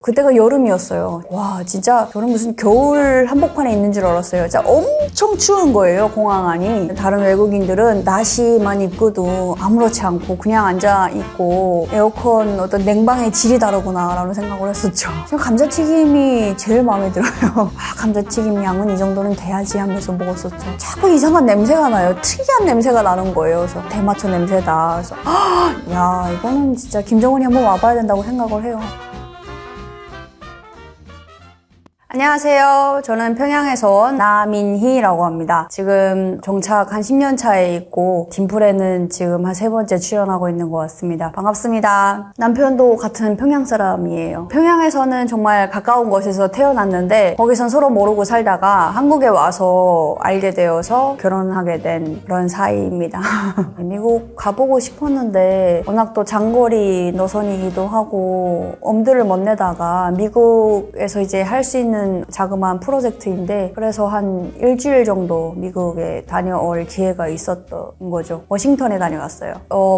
그때가 여름이었어요. 와, 진짜 저는 무슨 겨울 한복판에 있는 줄 알았어요. 진짜 엄청 추운 거예요, 공항 안이. 다른 외국인들은 나시만 입고도 아무렇지 않고 그냥 앉아 있고 에어컨 어떤 냉방의 질이 다르구나 라는 생각을 했었죠. 제가 감자튀김이 제일 마음에 들어요. 아, 감자튀김 양은 이 정도는 돼야지 하면서 먹었었죠. 자꾸 이상한 냄새가 나요. 특이한 냄새가 나는 거예요. 그래서 대마초 냄새다. 그래서 야, 이거는 진짜 김정은이 한번 와봐야 된다고 생각을 해요. 안녕하세요. 저는 평양에서 온 나민희라고 합니다. 지금 정착 한 10년 차에 있고 딤플에는 지금 한 3번째 출연하고 있는 것 같습니다. 반갑습니다. 남편도 같은 평양 사람이에요. 평양에서는 정말 가까운 곳에서 태어났는데 거기선 서로 모르고 살다가 한국에 와서 알게 되어서 결혼하게 된 그런 사이입니다. 미국 가보고 싶었는데 워낙 또 장거리 노선이기도 하고 엄두를 못 내다가 미국에서 이제 할 수 있는 자그마한 프로젝트인데 그래서 한 일주일 정도 미국에 다녀올 기회가 있었던 거죠. 워싱턴에 다녀왔어요.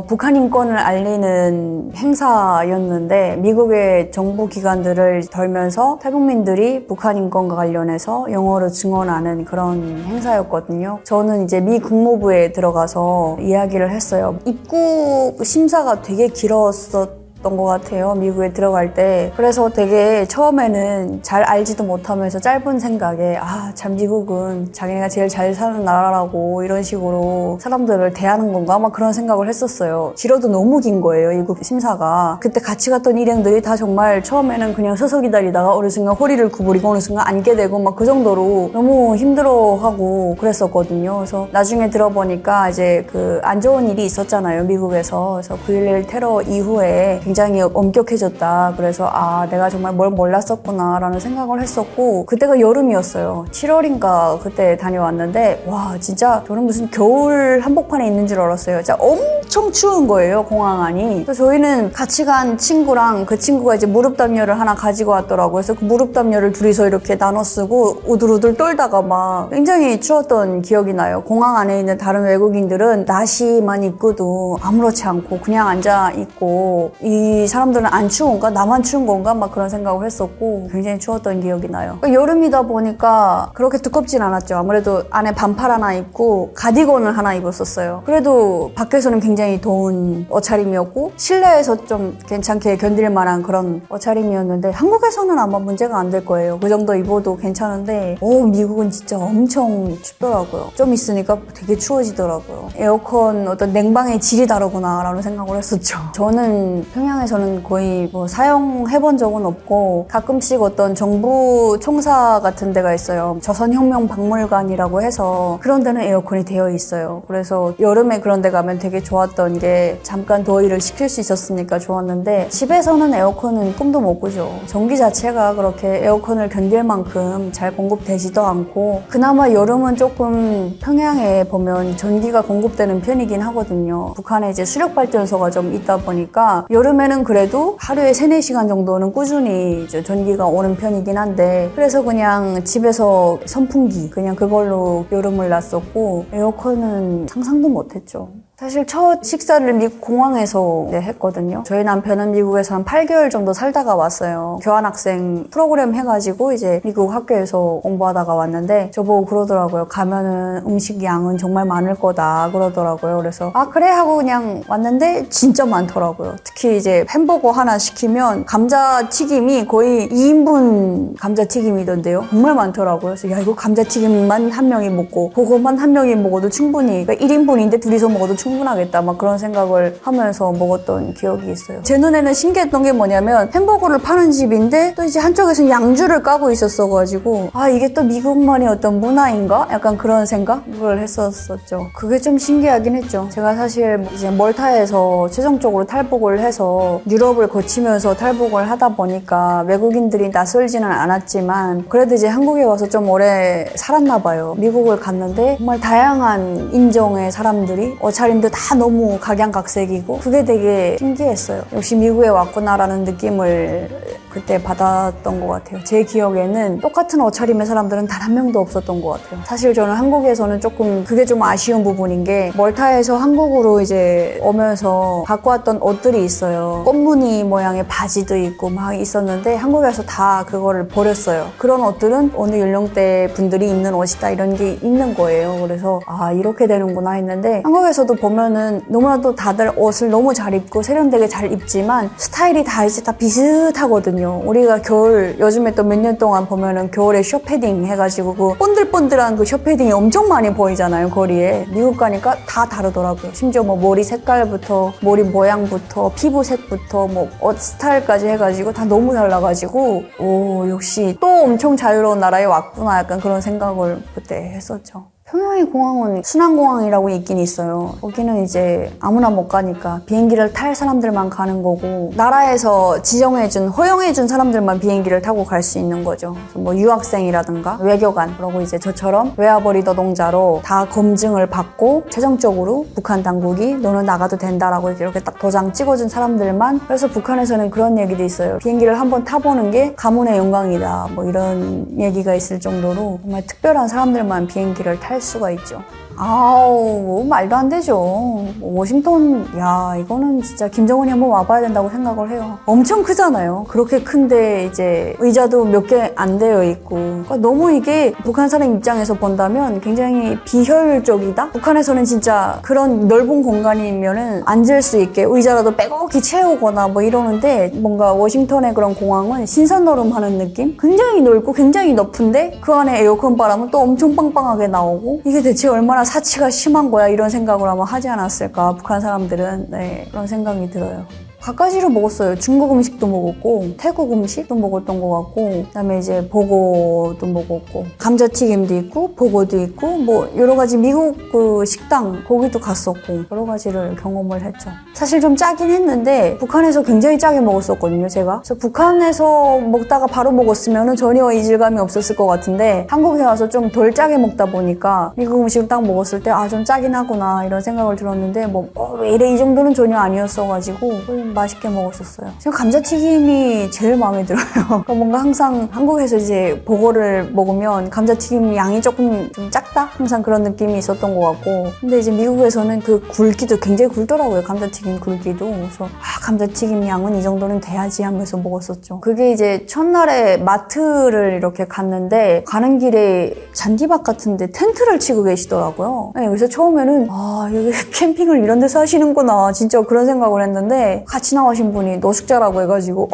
북한 인권을 알리는 행사였는데 미국의 정부 기관들을 돌면서 탈북민들이 북한 인권과 관련해서 영어로 증언하는 그런 행사였거든요. 저는 이제 미 국무부에 들어가서 이야기를 했어요. 입국 심사가 되게 길었었던 것 같아요. 미국에 들어갈 때. 그래서 되게 처음에는 잘 알지도 못하면서 짧은 생각에 참 미국은 자기네가 제일 잘 사는 나라라고 이런 식으로 사람들을 대하는 건가? 막 그런 생각을 했었어요. 길어도 너무 긴 거예요. 입국 심사가. 그때 같이 갔던 일행들이 다 정말 처음에는 그냥 서서 기다리다가 어느 순간 허리를 구부리고 어느 순간 앉게 되고 막 그 정도로 너무 힘들어하고 그랬었거든요. 그래서 나중에 들어보니까 이제 그 안 좋은 일이 있었잖아요. 미국에서. 그래서 9.11 테러 이후에 굉장히 엄격해졌다. 그래서 내가 정말 뭘 몰랐었구나 라는 생각을 했었고 그때가 여름이었어요. 7월인가 그때 다녀왔는데 와, 진짜 저는 무슨 겨울 한복판에 있는 줄 알았어요. 진짜 엄청 추운 거예요, 공항 안이. 그래서 저희는 같이 간 친구랑 그 친구가 이제 무릎 담요를 하나 가지고 왔더라고요. 그래서 그 무릎 담요를 둘이서 이렇게 나눠 쓰고 우들우들 떨다가 막 굉장히 추웠던 기억이 나요. 공항 안에 있는 다른 외국인들은 나시만 입고도 아무렇지 않고 그냥 앉아 있고 이 사람들은 안 추운 건가? 나만 추운 건가? 막 그런 생각을 했었고 굉장히 추웠던 기억이 나요. 여름이다 보니까 그렇게 두껍진 않았죠. 아무래도 안에 반팔 하나 입고 가디건을 하나 입었었어요. 그래도 밖에서는 굉장히 더운 옷차림이었고 실내에서 좀 괜찮게 견딜 만한 그런 옷차림이었는데 한국에서는 아마 문제가 안 될 거예요. 그 정도 입어도 괜찮은데 미국은 진짜 엄청 춥더라고요. 좀 있으니까 되게 추워지더라고요. 에어컨 어떤 냉방의 질이 다르구나 라는 생각을 했었죠. 저는 평양에서는 거의 사용해본 적은 없고 가끔씩 어떤 정부 총사 같은 데가 있어요. 조선혁명박물관이라고 해서 그런 데는 에어컨이 되어 있어요. 그래서 여름에 그런 데 가면 되게 좋았던 게 잠깐 더위를 식힐 수 있었으니까 좋았는데 집에서는 에어컨은 꿈도 못 꾸죠. 전기 자체가 그렇게 에어컨을 견딜 만큼 잘 공급되지도 않고 그나마 여름은 조금 평양에 보면 전기가 공급되는 편이긴 하거든요. 북한에 이제 수력발전소가 좀 있다 보니까 여름에는 그래도 하루에 3-4시간 정도는 꾸준히 전기가 오는 편이긴 한데 그래서 그냥 집에서 선풍기 그냥 그걸로 여름을 났었고 에어컨은 상상도 못했죠. 사실 첫 식사를 미국 공항에서 했거든요. 저희 남편은 미국에서 한 8개월 정도 살다가 왔어요. 교환학생 프로그램 해가지고 이제 미국 학교에서 공부하다가 왔는데 저보고 그러더라고요. 가면은 음식 양은 정말 많을 거다 그러더라고요. 그래서 그래 하고 그냥 왔는데 진짜 많더라고요. 특히 이제 햄버거 하나 시키면 감자튀김이 거의 2인분 감자튀김이던데요. 정말 많더라고요. 그래서 이거 감자튀김만 한 명이 먹고 그거만 한 명이 먹어도 충분히 그러니까 1인분인데 둘이서 먹어도 충분하겠다 막 그런 생각을 하면서 먹었던 기억이 있어요. 제 눈에는 신기했던 게 뭐냐면 햄버거를 파는 집인데 또 이제 한쪽에서 양주를 까고 있었어가지고 이게 또 미국만의 어떤 문화인가? 약간 그런 생각을 했었었죠. 그게 좀 신기하긴 했죠. 제가 사실 이제 멀타에서 최종적으로 탈북을 해서 유럽을 거치면서 탈북을 하다 보니까 외국인들이 낯설지는 않았지만 그래도 이제 한국에 와서 좀 오래 살았나 봐요. 미국을 갔는데 정말 다양한 인종의 사람들이 옷차림 사람들 다 너무 각양각색이고 그게 되게 신기했어요. 역시 미국에 왔구나라는 느낌을 그때 받았던 것 같아요. 제 기억에는 똑같은 옷차림의 사람들은 단 한 명도 없었던 것 같아요. 사실 저는 한국에서는 조금 그게 좀 아쉬운 부분인 게 멀타에서 한국으로 이제 오면서 갖고 왔던 옷들이 있어요. 꽃무늬 모양의 바지도 있고 막 있었는데 한국에서 다 그거를 버렸어요. 그런 옷들은 어느 연령대 분들이 입는 옷이다 이런 게 있는 거예요. 그래서 아 이렇게 되는구나 했는데 한국에서도 보면은 너무나도 다들 옷을 너무 잘 입고 세련되게 잘 입지만 스타일이 다 이제 다 비슷하거든요. 우리가 겨울 요즘에 또 몇 년 동안 보면은 겨울에 숏패딩 해가지고 그 본들본들한 그 숏패딩이 엄청 많이 보이잖아요 거리에. 미국 가니까 다 다르더라고요. 심지어 뭐 머리 색깔부터 머리 모양부터 피부색부터 뭐 옷 스타일까지 해가지고 다 너무 달라가지고 오 역시 또 엄청 자유로운 나라에 왔구나 약간 그런 생각을 그때 했었죠. 평양의 공항은 순환공항이라고 있긴 있어요. 거기는 이제 아무나 못 가니까 비행기를 탈 사람들만 가는 거고 나라에서 지정해준, 허용해준 사람들만 비행기를 타고 갈 수 있는 거죠. 그래서 뭐 유학생이라든가 외교관 그리고 이제 저처럼 외화벌이 노동자로 다 검증을 받고 최종적으로 북한 당국이 너는 나가도 된다라고 이렇게 딱 도장 찍어준 사람들만. 그래서 북한에서는 그런 얘기도 있어요. 비행기를 한번 타보는 게 가문의 영광이다 뭐 이런 얘기가 있을 정도로 정말 특별한 사람들만 비행기를 탈 수가 있죠. 아우 뭐 말도 안 되죠. 워싱턴 야 이거는 진짜 김정은이 한번 와봐야 된다고 생각을 해요. 엄청 크잖아요. 그렇게 큰데 이제 의자도 몇 개 안 되어 있고 그러니까 너무 이게 북한 사람 입장에서 본다면 굉장히 비효율적이다. 북한에서는 진짜 그런 넓은 공간이면은 앉을 수 있게 의자라도 빼곡히 채우거나 뭐 이러는데 뭔가 워싱턴의 그런 공항은 신선노름하는 느낌? 굉장히 넓고 굉장히 높은데 그 안에 에어컨 바람은 또 엄청 빵빵하게 나오고 이게 대체 얼마나 사치가 심한 거야 이런 생각을 아마 하지 않았을까 북한 사람들은. 네, 그런 생각이 들어요. 갖가지로 먹었어요. 중국 음식도 먹었고 태국 음식도 먹었던 것 같고 그다음에 이제 보고도 먹었고 감자튀김도 있고 보고도 있고 뭐 여러 가지 미국 그 식당 거기도 갔었고 여러 가지를 경험을 했죠. 사실 좀 짜긴 했는데 북한에서 굉장히 짜게 먹었었거든요 제가. 그래서 북한에서 먹다가 바로 먹었으면 전혀 이질감이 없었을 것 같은데 한국에 와서 좀 덜 짜게 먹다 보니까 미국 음식을 딱 먹었을 때 아 좀 짜긴 하구나 이런 생각을 들었는데 뭐 왜 이래 이 정도는 전혀 아니었어가지고 맛있게 먹었었어요. 지금 감자튀김이 제일 마음에 들어요. 그러니까 뭔가 항상 한국에서 이제 보고를 먹으면 감자튀김 양이 조금 좀 작다? 항상 그런 느낌이 있었던 것 같고 근데 이제 미국에서는 그 굵기도 굉장히 굵더라고요. 감자튀김 굵기도. 그래서 감자튀김 양은 이 정도는 돼야지 하면서 먹었었죠. 그게 이제 첫날에 마트를 이렇게 갔는데 가는 길에 잔디밭 같은데 텐트를 치고 계시더라고요. 네, 그래서 처음에는 아 여기 캠핑을 이런 데서 하시는구나 진짜 그런 생각을 했는데 같이 나오신 분이 노숙자라고 해가지고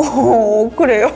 그래요?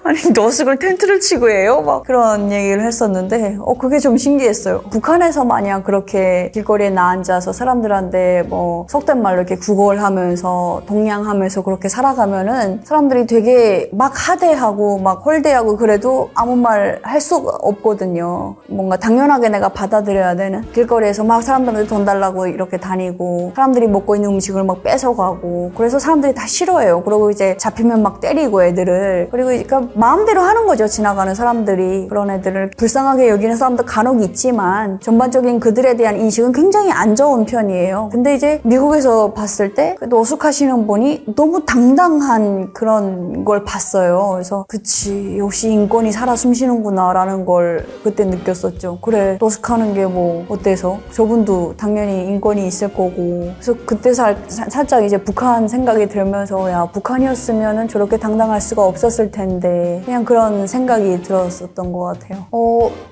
아니 노숙을 텐트를 치고 해요? 막 그런 얘기를 했었는데 그게 좀 신기했어요. 북한에서 마냥 그렇게 길거리에 나앉아서 사람들한테 뭐 속된 말로 이렇게 구걸하면서 동냥하면서 그렇게 살아가면은 사람들이 되게 막 하대하고 막 홀대하고 그래도 아무 말 할 수가 없거든요. 뭔가 당연하게 내가 받아들여야 되는 길거리에서 막 사람들한테 돈 달라고 이렇게 다니고 사람들이 먹고 있는 음식을 막 뺏어가고 그래서 사람들이 다 싫어해요. 그리고 이제 잡히면 막 때리고 애들을. 그리고 그러니까 마음대로 하는 거죠. 지나가는 사람들이. 그런 애들을 불쌍하게 여기는 사람도 간혹 있지만 전반적인 그들에 대한 인식은 굉장히 안 좋은 편이에요. 근데 이제 미국에서 봤을 때 노숙하시는 분이 너무 당당한 그런 걸 봤어요. 그래서 그치 역시 인권이 살아 숨쉬는구나 라는 걸 그때 느꼈었죠. 그래 노숙하는 게 뭐 어때서? 저분도 당연히 인권이 있을 거고. 그래서 그때 살짝 이제 북한 생각이 들면서 야 북한이었으면 저렇게 당당할 수가 없었을 텐데 그냥 그런 생각이 들었었던 것 같아요.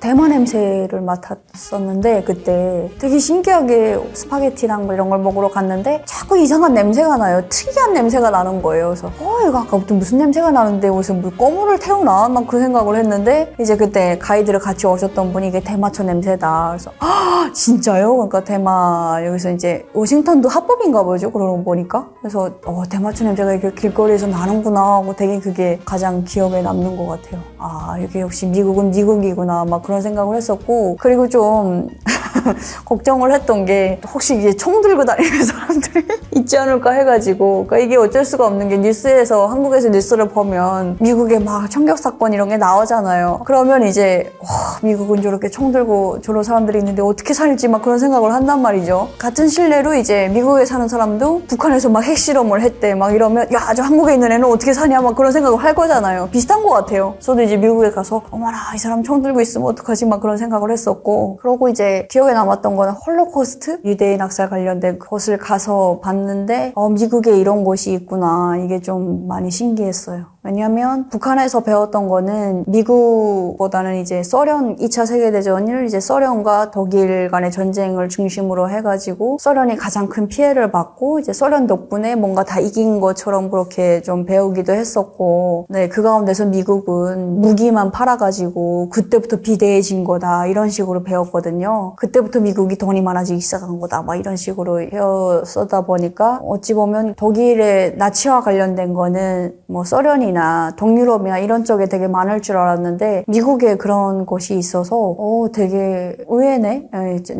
대만 냄새를 맡았었는데 그때 되게 신기하게 스파게티랑 뭐 이런 걸 먹으러 갔는데 자꾸 이상한 냄새가 나요. 특이한 냄새가 나는 거예요. 그래서 이거 아까부터 무슨 냄새가 나는데 무슨 껌을 태우나? 막 그 생각을 했는데 이제 그때 가이드를 같이 오셨던 분이 이게 대마초 냄새다. 그래서 진짜요? 그러니까 대마 여기서 이제 워싱턴도 합법인가 보죠. 그러고 보니까. 그래서 대마초 냄새가 이렇게 길거리에서 나는구나 하고 되게 그게 가장 기억에 남는 것 같아요. 아 이게 역시 미국은 미국이구나 막 그런 생각을 했었고 그리고 좀 걱정을 했던 게 혹시 이제 총 들고 다니는 사람들이 있지 않을까 해가지고 그러니까 이게 어쩔 수가 없는 게 뉴스에서 한국에서 뉴스를 보면 미국에 막 총격 사건 이런 게 나오잖아요. 그러면 이제 와, 미국은 저렇게 총 들고 저런 사람들이 있는데 어떻게 살지 막 그런 생각을 한단 말이죠. 같은 실례로 이제 미국에 사는 사람도 북한에서 막 핵실험을 했대 막 이러면 야, 저 한국에 있는 애는 어떻게 사냐 막 그런 생각을 할 거잖아요. 비슷한 것 같아요. 저도 이제 미국에 가서 어머나 이 사람 총 들고 있으면 어떡하지 막 그런 생각을 했었고 그러고 이제 기억에 남았던 거는 홀로코스트 유대인 학살 관련된 곳을 가서 봤는데 미국에 이런 곳이 있구나 이게 좀 많이 신기했어요. 왜냐하면 북한에서 배웠던 거는 미국보다는 이제 소련 2차 세계대전을 이제 소련과 독일 간의 전쟁을 중심으로 해가지고 소련이 가장 큰 피해를 받고 이제 소련 덕분에 뭔가 다 이긴 것처럼 그렇게 좀 배우기도 했었고 네, 그 가운데서 미국은 무기만 팔아가지고 그때부터 비대해진 거다 이런 식으로 배웠거든요. 그때부터 미국이 돈이 많아지기 시작한 거다 막 이런 식으로 배웠었다 보니까 어찌 보면 독일의 나치와 관련된 거는 뭐 소련이 나 동유럽이나 이런 쪽에 되게 많을 줄 알았는데 미국에 그런 곳이 있어서 되게 의외네.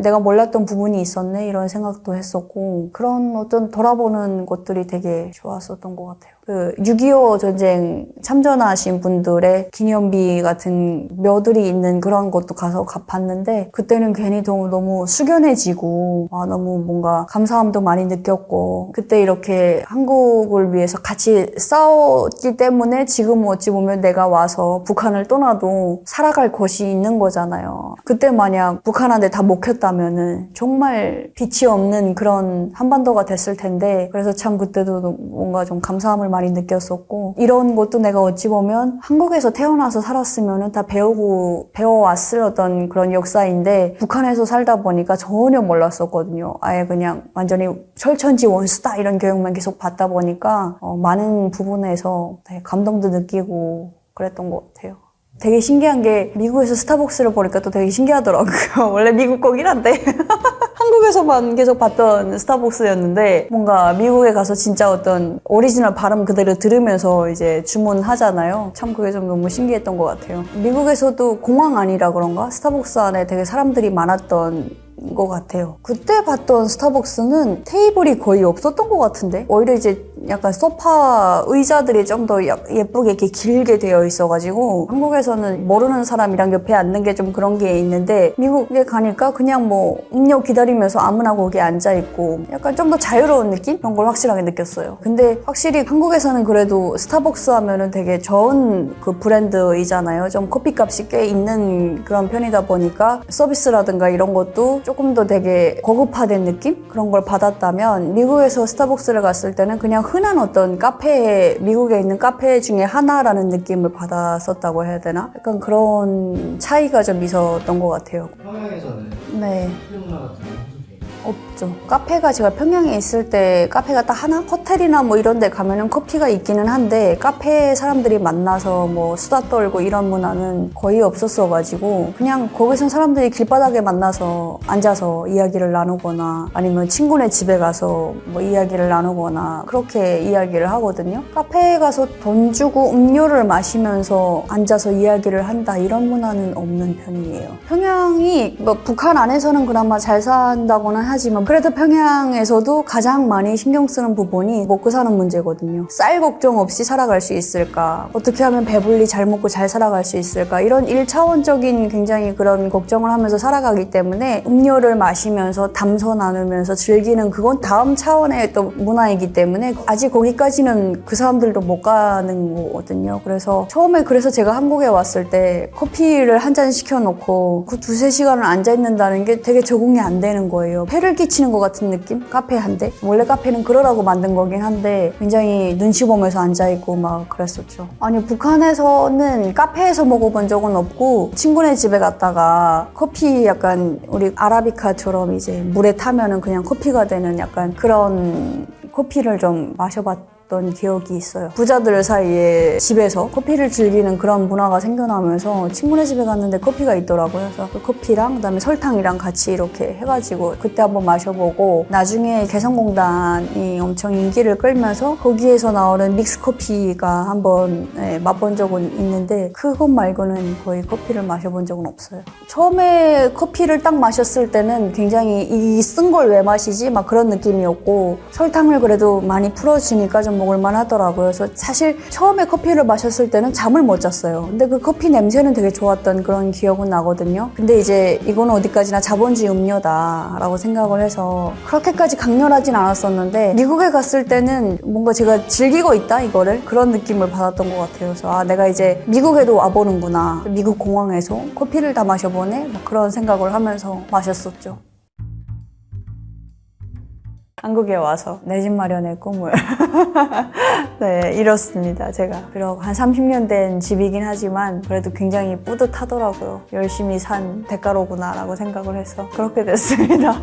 내가 몰랐던 부분이 있었네 이런 생각도 했었고 그런 어떤 돌아보는 것들이 되게 좋았었던 것 같아요. 그 6.25 전쟁 참전하신 분들의 기념비 같은 묘들이 있는 그런 곳도 가서 봤는데 그때는 괜히 너무 숙연해지고 너무 뭔가 감사함도 많이 느꼈고 그때 이렇게 한국을 위해서 같이 싸웠기 때문에 지금 어찌 보면 내가 와서 북한을 떠나도 살아갈 곳이 있는 거잖아요. 그때 만약 북한한테 다 먹혔다면은 정말 빛이 없는 그런 한반도가 됐을 텐데 그래서 참 그때도 뭔가 좀 감사함을 많이 느꼈었고 이런 것도 내가 어찌 보면 한국에서 태어나서 살았으면 다 배워왔을 어떤 그런 역사인데 북한에서 살다 보니까 전혀 몰랐었거든요. 아예 그냥 완전히 철천지 원수다 이런 교육만 계속 받다 보니까 많은 부분에서 되게 감동도 느끼고 그랬던 것 같아요. 되게 신기한 게 미국에서 스타벅스를 보니까 또 되게 신기하더라고요. 원래 미국 거긴 한데 한국에서만 계속 봤던 스타벅스였는데 뭔가 미국에 가서 진짜 어떤 오리지널 발음 그대로 들으면서 이제 주문하잖아요. 참 그게 좀 너무 신기했던 것 같아요. 미국에서도 공항 안이라 그런가? 스타벅스 안에 되게 사람들이 많았던 것 같아요. 그때 봤던 스타벅스는 테이블이 거의 없었던 것 같은데 오히려 이제 약간 소파 의자들이 좀 더 예쁘게 이렇게 길게 되어 있어가지고 한국에서는 모르는 사람이랑 옆에 앉는 게 좀 그런 게 있는데 미국에 가니까 그냥 뭐 음료 기다리면서 아무나 거기에 앉아있고 약간 좀 더 자유로운 느낌? 그런 걸 확실하게 느꼈어요. 근데 확실히 한국에서는 그래도 스타벅스 하면은 되게 좋은 그 브랜드이잖아요. 좀 커피값이 꽤 있는 그런 편이다 보니까 서비스라든가 이런 것도 조금 더 되게 고급화된 느낌? 그런 걸 받았다면 미국에서 스타벅스를 갔을 때는 그냥 흔한 어떤 미국에 있는 카페 중에 하나라는 느낌을 받았었다고 해야 되나? 약간 그런 차이가 좀 있었던 것 같아요. 평양에서는 네. 문화 같은 거 없죠. 카페가 제가 평양에 있을 때 카페가 딱 하나? 호텔이나 뭐 이런 데 가면은 커피가 있기는 한데 카페에 사람들이 만나서 뭐 수다 떨고 이런 문화는 거의 없었어가지고 그냥 거기선 사람들이 길바닥에 만나서 앉아서 이야기를 나누거나 아니면 친구네 집에 가서 뭐 이야기를 나누거나 그렇게 이야기를 하거든요. 카페에 가서 돈 주고 음료를 마시면서 앉아서 이야기를 한다 이런 문화는 없는 편이에요. 평양이 뭐 북한 안에서는 그나마 잘 산다고는 하지만 그래도 평양에서도 가장 많이 신경 쓰는 부분이 먹고 사는 문제거든요. 쌀 걱정 없이 살아갈 수 있을까? 어떻게 하면 배불리 잘 먹고 잘 살아갈 수 있을까? 이런 1차원적인 굉장히 그런 걱정을 하면서 살아가기 때문에 음료를 마시면서 담소 나누면서 즐기는 그건 다음 차원의 또 문화이기 때문에 아직 거기까지는 그 사람들도 못 가는 거거든요. 그래서 처음에 제가 한국에 왔을 때 커피를 한 잔 시켜놓고 그 2-3시간을 앉아있는다는 게 되게 적응이 안 되는 거예요. 폐를 끼치는 것 같은 느낌? 카페 한 대? 원래 카페는 그러라고 만든 거긴 한데 굉장히 눈치 보면서 앉아있고 막 그랬었죠. 아니 북한에서는 카페에서 먹어본 적은 없고 친구네 집에 갔다가 커피 약간 우리 아라비카처럼 이제 물에 타면은 그냥 커피가 되는 약간 그런 커피를 좀 마셔봤던 먹었던 기억이 있어요. 부자들 사이에 집에서 커피를 즐기는 그런 문화가 생겨나면서 친구네 집에 갔는데 커피가 있더라고요. 그래서 그 커피랑 그다음에 설탕이랑 같이 이렇게 해가지고 그때 한번 마셔보고, 나중에 개성공단이 엄청 인기를 끌면서 거기에서 나오는 믹스커피가 한번 맛본 적은 있는데, 그것 말고는 거의 커피를 마셔본 적은 없어요. 처음에 커피를 딱 마셨을 때는 굉장히 이 쓴 걸 왜 마시지? 막 그런 느낌이었고, 설탕을 그래도 많이 풀어주니까 좀 먹을만 하더라고요. 그래서 사실 처음에 커피를 마셨을 때는 잠을 못 잤어요. 근데 그 커피 냄새는 되게 좋았던 그런 기억은 나거든요. 근데 이제 이거는 어디까지나 자본주의 음료다 라고 생각을 해서 그렇게까지 강렬하진 않았었는데, 미국에 갔을 때는 뭔가 제가 즐기고 있다 이거를, 그런 느낌을 받았던 것 같아요. 그래서 아, 내가 이제 미국에도 와보는구나, 미국 공항에서 커피를 다 마셔보네, 뭐 그런 생각을 하면서 마셨었죠. 한국에 와서 내 집 마련의 꿈을 네, 이뤘습니다. 제가 비록 한 30년 된 집이긴 하지만 그래도 굉장히 뿌듯하더라고요. 열심히 산 대가로구나 라고 생각을 해서 그렇게 됐습니다.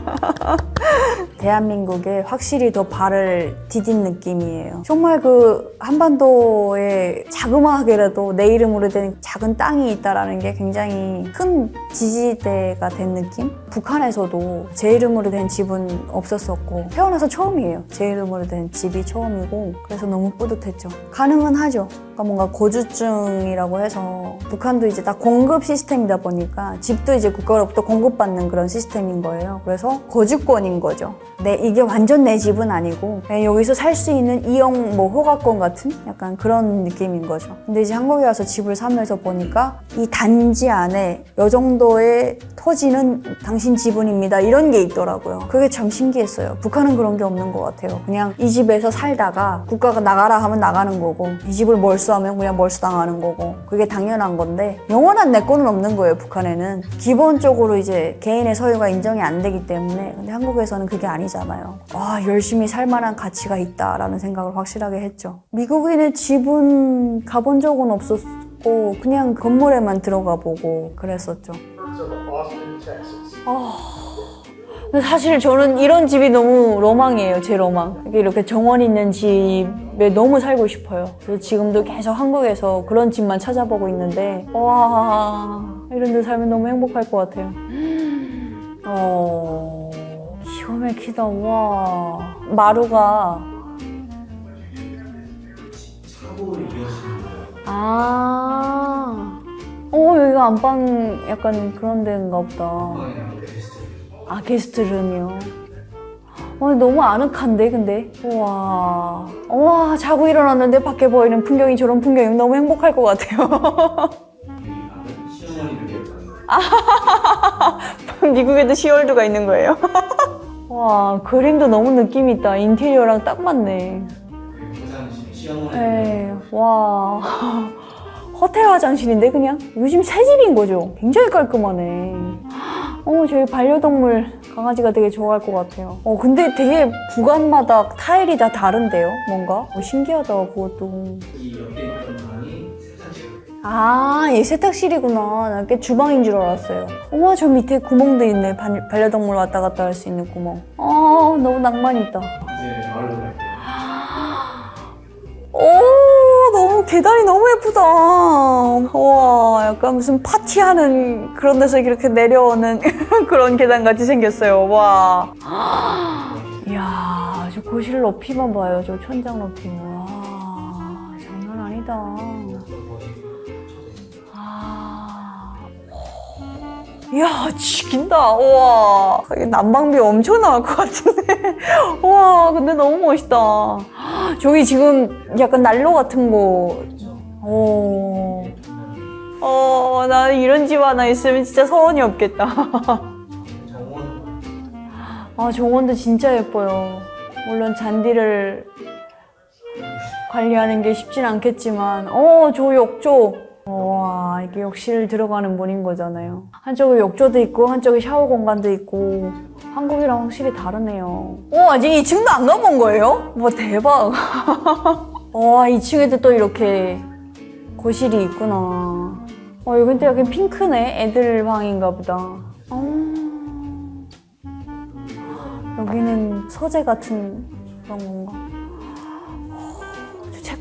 대한민국에 확실히 더 발을 디딘 느낌이에요. 정말 그 한반도에 자그마하게라도 내 이름으로 된 작은 땅이 있다라는 게 굉장히 큰 지지대가 된 느낌? 북한에서도 제 이름으로 된 집은 없었었고, 태어나서 처음이에요. 제 이름으로 된 집이 처음이고, 그래서 너무 뿌듯했죠. 가능은 하죠. 그러니까 뭔가 거주증이라고 해서, 북한도 이제 다 공급 시스템이다 보니까 집도 이제 국가로부터 공급받는 그런 시스템인 거예요. 그래서 거주권인 거죠. 이게 완전 내 집은 아니고 그냥 여기서 살 수 있는 이용 뭐 허가권 같은 약간 그런 느낌인 거죠. 근데 이제 한국에 와서 집을 사면서 보니까 이 단지 안에 요 정도의 토지는 당신 지분입니다, 이런 게 있더라고요. 그게 참 신기했어요. 북한은 그런 게 없는 것 같아요. 그냥 이 집에서 살다가 국가가 나가라 하면 나가는 거고, 이 집을 몰수하면 그냥 몰수당하는 거고, 그게 당연한 건데, 영원한 내 거는 없는 거예요. 북한에는 기본적으로 이제 개인의 소유가 인정이 안 되기 때문에. 근데 한국에서는 그게 아니잖아요. 와, 열심히 살 만한 가치가 있다라는 생각을 확실하게 했죠. 미국인의 집은 가본 적은 없었고 그냥 건물에만 들어가 보고 그랬었죠. 근데 사실 저는 이런 집이 너무 로망이에요. 제 로망. 이렇게 정원 있는 집에 너무 살고 싶어요. 그래서 지금도 계속 한국에서 그런 집만 찾아보고 있는데, 와, 이런 데 살면 너무 행복할 것 같아요. 기가 막히다. 와, 마루가 여기가 안방 약간 그런 데인가 보다. 아, 게스트룸이요. 너무 아늑한데, 근데? 우와, 자고 일어났는데 밖에 보이는 풍경이 저런 풍경이면 너무 행복할 것 같아요. 미국에도 시월드가 있는 거예요? 와, 그림도 너무 느낌 있다. 인테리어랑 딱 맞네. 네, 와. 호텔 화장실인데 그냥? 요즘 새 집인 거죠? 굉장히 깔끔하네. 저희 반려동물 강아지가 되게 좋아할 것 같아요. 근데 되게 구간마다 타일이 다 다른데요? 뭔가? 신기하다, 그것도. 이 옆에 있던 방이 세탁실. 얘 세탁실이구나. 나 꽤 주방인 줄 알았어요. 저 밑에 구멍도 있네. 반려동물 왔다 갔다 할 수 있는 구멍. 너무 낭만 있다. 이제 마을로 갈게요. 너무 계단이 너무 예쁘다. 와, 약간 무슨 파티하는 그런 데서 이렇게 내려오는 그런 계단 같이 생겼어요. 와. 이야, 저 거실 높이만 봐요. 저 천장 높이. 와, 장난 아니다. 이야, 죽인다. 우와. 난방비 엄청 나올 것 같은데. 우와, 근데 너무 멋있다. 저기 지금 약간 난로 같은 거. 나 이런 집 하나 있으면 진짜 서원이 없겠다. 정원도 진짜 예뻐요. 물론 잔디를 관리하는 게 쉽진 않겠지만, 저 욕조. 와, 이게 욕실 들어가는 문인 거잖아요. 한쪽에 욕조도 있고 한쪽에 샤워 공간도 있고. 한국이랑 확실히 다르네요. 아직 2층도 안 가본 거예요? 와, 대박. 와, 2층에도 또 이렇게 거실이 있구나. 여긴 또 약간 핑크네. 애들 방인가 보다. 여기는 서재 같은 그런 건가?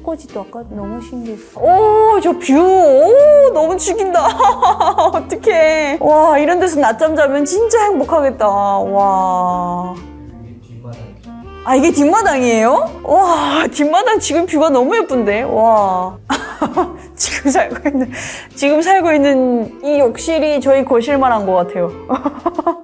꽃꽂이도 아까 너무 신기했어. 오, 저 뷰! 오, 너무 죽인다. 어떡해. 와, 이런 데서 낮잠 자면 진짜 행복하겠다. 와. 이게 뒷마당. 아, 이게 뒷마당이에요? 와, 뒷마당 지금 뷰가 너무 예쁜데? 와. 지금 살고 있는 이 욕실이 저희 거실만 한 것 같아요.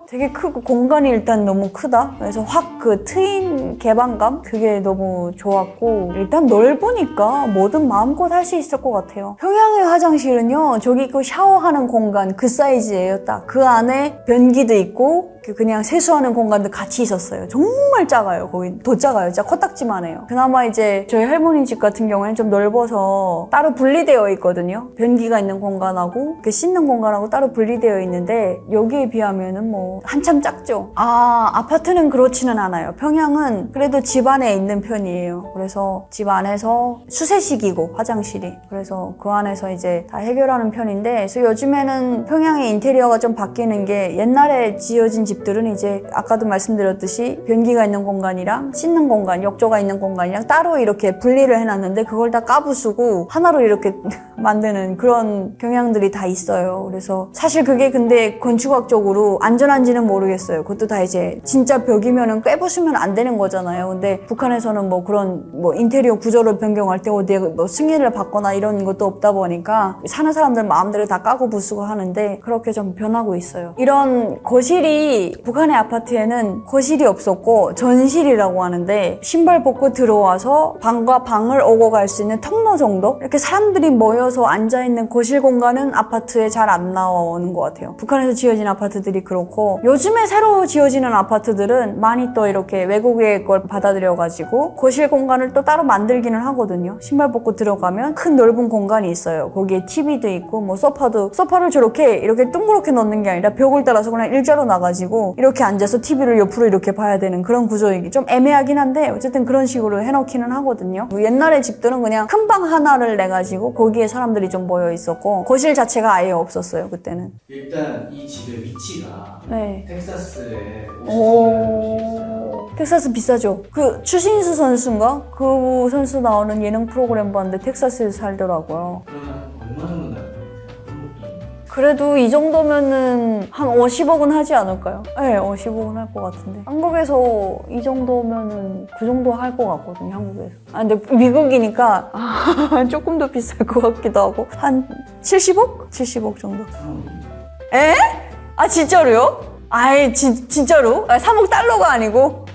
되게 크고 공간이 일단 너무 크다. 그래서 확 그 트인 개방감? 그게 너무 좋았고 일단 넓으니까 뭐든 마음껏 할 수 있을 것 같아요. 평양의 화장실은요. 저기 그 샤워하는 공간 그 사이즈예요. 딱 그 안에 변기도 있고 그냥 세수하는 공간도 같이 있었어요. 정말 작아요. 거기 더 작아요. 진짜 코딱지만 해요. 그나마 이제 저희 할머니 집 같은 경우에는 좀 넓어서 따로 분리되어 있거든요. 변기가 있는 공간하고 씻는 공간하고 따로 분리되어 있는데 여기에 비하면은 뭐 한참 작죠. 아, 아파트는 그렇지는 않아요. 평양은 그래도 집 안에 있는 편이에요. 그래서 집 안에서 수세식이고 화장실이. 그래서 그 안에서 이제 다 해결하는 편인데 그래서 요즘에는 평양의 인테리어가 좀 바뀌는 게 옛날에 지어진 집들은 이제 아까도 말씀드렸듯이 변기가 있는 공간이랑 씻는 공간, 욕조가 있는 공간이랑 따로 이렇게 분리를 해놨는데 그걸 다 까부수고 하나로 이렇게 만드는 그런 경향들이 다 있어요. 그래서 사실 그게 근데 건축학적으로 안전한지는 모르겠어요. 그것도 다 이제 진짜 벽이면은 꿰부수면 안 되는 거잖아요. 근데 북한에서는 뭐 그런 뭐 인테리어 구조를 변경할 때 어디에 뭐 승인을 받거나 이런 것도 없다 보니까 사는 사람들 마음대로 다 까고 부수고 하는데 그렇게 좀 변하고 있어요. 이런 거실이 북한의 아파트에는 거실이 없었고 전실이라고 하는데 신발 벗고 들어와서 방과 방을 오고 갈 수 있는 통로 정도? 이렇게 사람들이 모여서 앉아있는 거실 공간은 아파트에 잘 안 나오는 것 같아요. 북한에서 지어진 아파트들이 그렇고 요즘에 새로 지어지는 아파트들은 많이 또 이렇게 외국의 걸 받아들여가지고 거실 공간을 또 따로 만들기는 하거든요. 신발 벗고 들어가면 큰 넓은 공간이 있어요. 거기에 TV도 있고 뭐 소파를 저렇게 이렇게 둥그렇게 넣는 게 아니라 벽을 따라서 그냥 일자로 나가지고 이렇게 앉아서 TV를 옆으로 이렇게 봐야 되는 그런 구조이기 좀 애매하긴 한데 어쨌든 그런 식으로 해놓기는 하거든요. 옛날의 집들은 그냥 큰 방 하나를 내가지고 거기에 사람들이 좀 모여 있었고 거실 자체가 아예 없었어요 그때는. 일단 이 집의 위치가 네. 텍사스에 오. 텍사스 비싸죠. 그 추신수 선수인가? 그 선수 나오는 예능 프로그램 봤는데 텍사스에서 살더라고요. 그러면 얼마 정도 나요? 그래도 이 정도면은 한 50억은 하지 않을까요? 네, 50억은 할 것 같은데. 한국에서 이 정도면은 그 정도 할 것 같거든요, 한국에서. 아, 근데 미국이니까 조금 더 비쌀 것 같기도 하고. 한 70억? 70억 정도. 에? 아, 진짜로요? 아이, 진짜로? 아, 3억 달러가 아니고?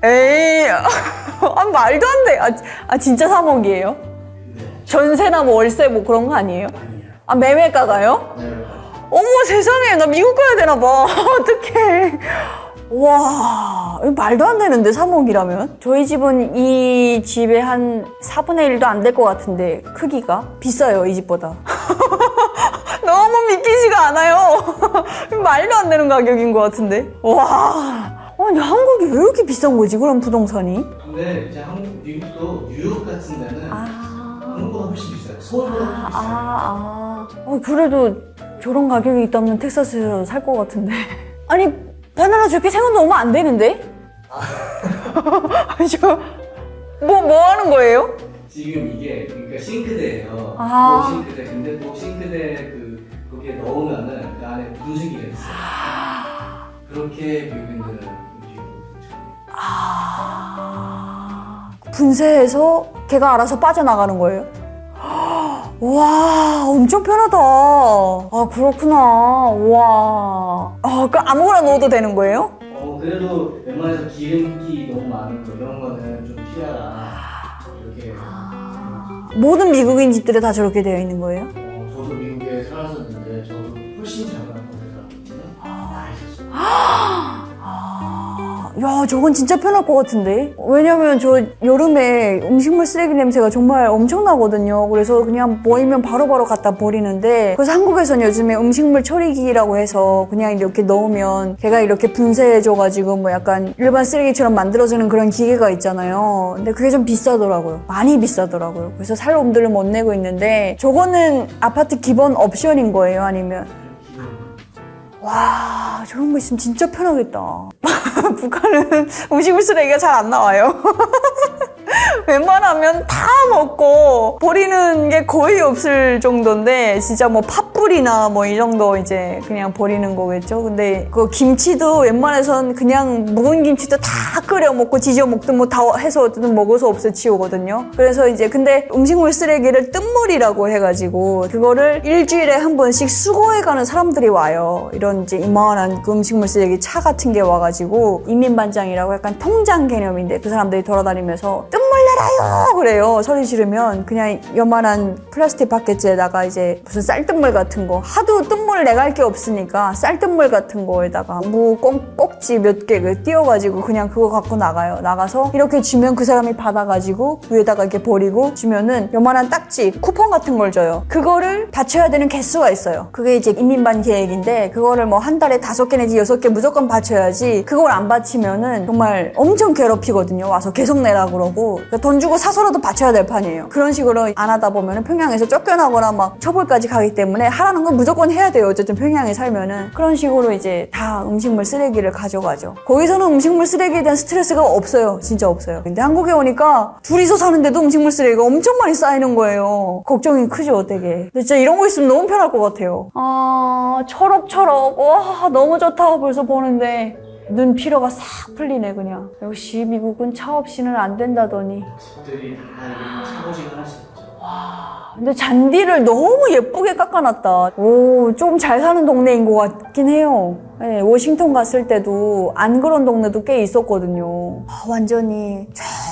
에이, 아, 말도 안 돼. 아, 진짜 3억이에요? 전세나 뭐 월세 뭐 그런 거 아니에요? 아, 매매가가요? 네. 어머 세상에, 나 미국 가야 되나 봐. 어떡해. 와, 이거 말도 안 되는데 3억이라면? 저희 집은 이 집의 한 4분의 1도 안 될 것 같은데 크기가 비싸요, 이 집보다. 너무 믿기지가 않아요. 말도 안 되는 가격인 것 같은데. 와, 아니 한국이 왜 이렇게 비싼 거지, 그럼 부동산이? 근데 이제 미국도 뉴욕 같은 데는 한국보다 훨씬 비싸요. 서울보다 훨씬 비싸요. 그래도 저런 가격이 있다면 텍사스에서 살 것 같은데. 아니, 바나나 저렇게 생각도 안 되는데? 뭐 하는 거예요? 지금 이게 그러니까 싱크대예요. 아. 싱크대. 근데 싱크대 거기에 넣으면은 그 안에 분쇄기가 있어요. 그렇게 미국인들은 분쇄해서 걔가 알아서 빠져나가는 거예요? 와, 엄청 편하다. 아, 그렇구나. 와. 아, 그 아무거나 넣어도 되는 거예요? 그래도 웬만해서 기름기 너무 많은 거 이런 거는 좀 피하라. 이렇게. 모든 미국인 집들이 다 저렇게 되어 있는 거예요? 저도 미국에 살았었는데 저도 훨씬 작은 곳에 살았거든요. 야, 저건 진짜 편할 것 같은데? 왜냐면 저 여름에 음식물 쓰레기 냄새가 정말 엄청나거든요. 그래서 그냥 보이면 바로바로 갖다 버리는데 그래서 한국에서는 요즘에 음식물 처리기라고 해서 그냥 이렇게 넣으면 걔가 이렇게 분쇄해줘가지고 뭐 약간 일반 쓰레기처럼 만들어주는 그런 기계가 있잖아요. 근데 그게 좀 비싸더라고요. 많이 비싸더라고요. 그래서 살 엄두를 못 내고 있는데 저거는 아파트 기본 옵션인 거예요? 아니면? 와, 저런 거 있으면 진짜 편하겠다. 북한은 음식물 쓰레기가 잘 안 나와요. 웬만하면 다 먹고 버리는 게 거의 없을 정도인데 진짜 뭐 팥불이나 뭐 이 정도 이제 그냥 버리는 거겠죠. 근데 그 김치도 웬만해선 그냥 묵은 김치도 다 끓여 먹고 지져 먹든 뭐 다 해서 어쨌든 먹어서 없애치우거든요. 그래서 이제 근데 음식물 쓰레기를 뜸물이라고 해가지고 그거를 일주일에 한 번씩 수거해가는 사람들이 와요. 이런 이제 이만한 그 음식물 쓰레기 차 같은 게 와가지고 인민반장이라고 약간 통장 개념인데 그 사람들이 돌아다니면서 뜸물 내라요 그래요. 소리 지르면 그냥 요만한 플라스틱 바켓에다가 이제 무슨 쌀뜨물 같은 거 하도 뜸물 내갈 게 없으니까 쌀뜨물 같은 거에다가 무 꼭지 몇 개 띄워가지고 그냥 그거 갖고 나가요. 나가서 이렇게 주면 그 사람이 받아가지고 위에다가 이렇게 버리고 주면은 요만한 딱지 쿠폰 같은 걸 줘요. 그거를 받쳐야 되는 개수가 있어요. 그게 이제 인민반 계획인데 그거를 뭐 한 달에 5개 내지 6개 무조건 받쳐야지 그걸 안 받치면은 정말 엄청 괴롭히거든요. 와서 계속 내라 그러고 그러니까 돈 주고 사서라도 받쳐야 될 판이에요. 그런 식으로 안 하다 보면은 평양에서 쫓겨나거나 막 처벌까지 가기 때문에 하라는 건 무조건 해야 돼요. 어쨌든 평양에 살면은 그런 식으로 이제 다 음식물 쓰레기를 가져가죠. 거기서는 음식물 쓰레기에 대한 스트레스가 없어요. 진짜 없어요. 근데 한국에 오니까 둘이서 사는데도 음식물 쓰레기가 엄청 많이 쌓이는 거예요. 걱정이 크죠, 되게. 근데 진짜 이런 거 있으면 너무 편할 것 같아요. 철업철업. 와, 너무 좋다. 벌써 보는데. 눈 피로가 싹 풀리네, 그냥. 역시 미국은 차 없이는 안 된다더니. 집들이 다 이렇게 차고지가 하나씩 있죠. 근데 잔디를 너무 예쁘게 깎아놨다. 오, 좀 잘 사는 동네인 것 같긴 해요. 네, 워싱턴 갔을 때도 안 그런 동네도 꽤 있었거든요. 완전히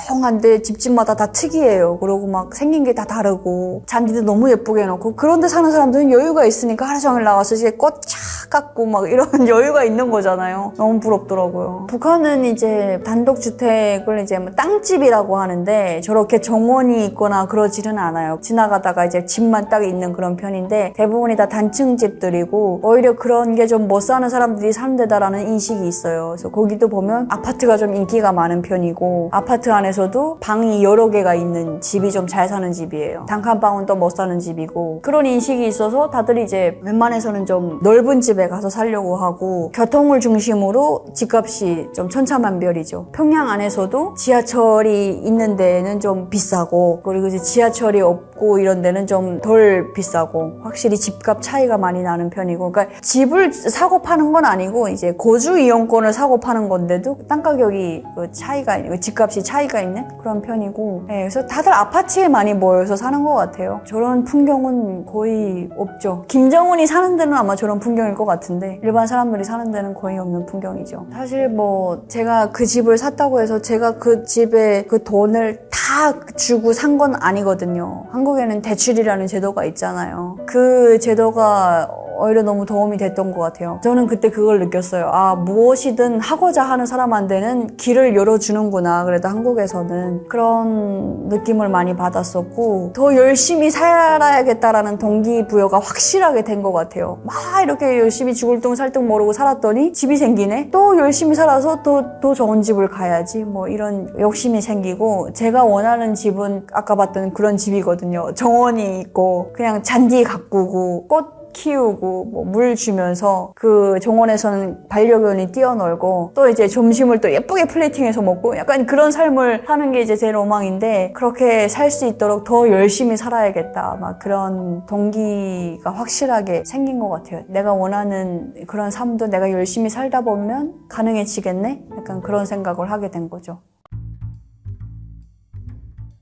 조용한데 집집마다 다 특이해요. 그리고 막 생긴 게 다 다르고 잔디도 너무 예쁘게 해놓고 그런 데 사는 사람들은 여유가 있으니까 하루 종일 나와서 이제 꽃 착 깎고 막 이런 여유가 있는 거잖아요. 너무 부럽더라고요. 북한은 이제 단독주택을 이제 뭐 땅집이라고 하는데 저렇게 정원이 있거나 그러지는 않아요. 지나가다가 이제 집만 딱 있는 그런 편인데 대부분이 다 단층 집들이고 오히려 그런 게 좀 못 사는 사람들이 사는 데다라는 인식이 있어요. 그래서 거기도 보면 아파트가 좀 인기가 많은 편이고 아파트 안에서도 방이 여러 개가 있는 집이 좀 잘 사는 집이에요. 단칸방은 또 못 사는 집이고 그런 인식이 있어서 다들 이제 웬만해서는 좀 넓은 집에 가서 살려고 하고 교통을 중심으로 집값이 좀 천차만별이죠. 평양 안에서도 지하철이 있는 데는 좀 비싸고 그리고 이제 지하철이 없고 이런 데는 좀 덜 비싸고 확실히 집값 차이가 많이 나는 편이고 그러니까 집을 사고 파는 건 아니고 이제 거주 이용권을 사고 파는 건데도 땅 가격이 그 차이가 있는 집값이 차이가 있는 그런 편이고 네, 그래서 다들 아파트에 많이 모여서 사는 것 같아요. 저런 풍경은 거의 없죠. 김정은이 사는 데는 아마 저런 풍경일 것 같은데 일반 사람들이 사는 데는 거의 없는 풍경이죠. 사실 뭐 제가 그 집을 샀다고 해서 제가 그 집에 그 돈을 다 주고 산 건 아니거든요. 한국에는 대출이라는 제도가 있잖아요. 그 제도가 오히려 너무 도움이 됐던 것 같아요. 저는 그때 그걸 느꼈어요. 무엇이든 하고자 하는 사람한테는 길을 열어주는구나. 그래도 한국에서는 그런 느낌을 많이 받았었고 더 열심히 살아야겠다라는 동기부여가 확실하게 된 것 같아요. 막 이렇게 열심히 죽을 둥 살 둥 모르고 살았더니 집이 생기네? 또 열심히 살아서 또 좋은 집을 가야지. 뭐 이런 욕심이 생기고 제가 원하는 집은 아까 봤던 그런 집이거든요. 정원이 있고 그냥 잔디 가꾸고 꽃 키우고 뭐 물 주면서 그 정원에서는 반려견이 뛰어놀고 또 이제 점심을 또 예쁘게 플레이팅해서 먹고 약간 그런 삶을 사는 게 이제 제 로망인데 그렇게 살 수 있도록 더 열심히 살아야겠다 막 그런 동기가 확실하게 생긴 것 같아요. 내가 원하는 그런 삶도 내가 열심히 살다 보면 가능해지겠네? 약간 그런 생각을 하게 된 거죠.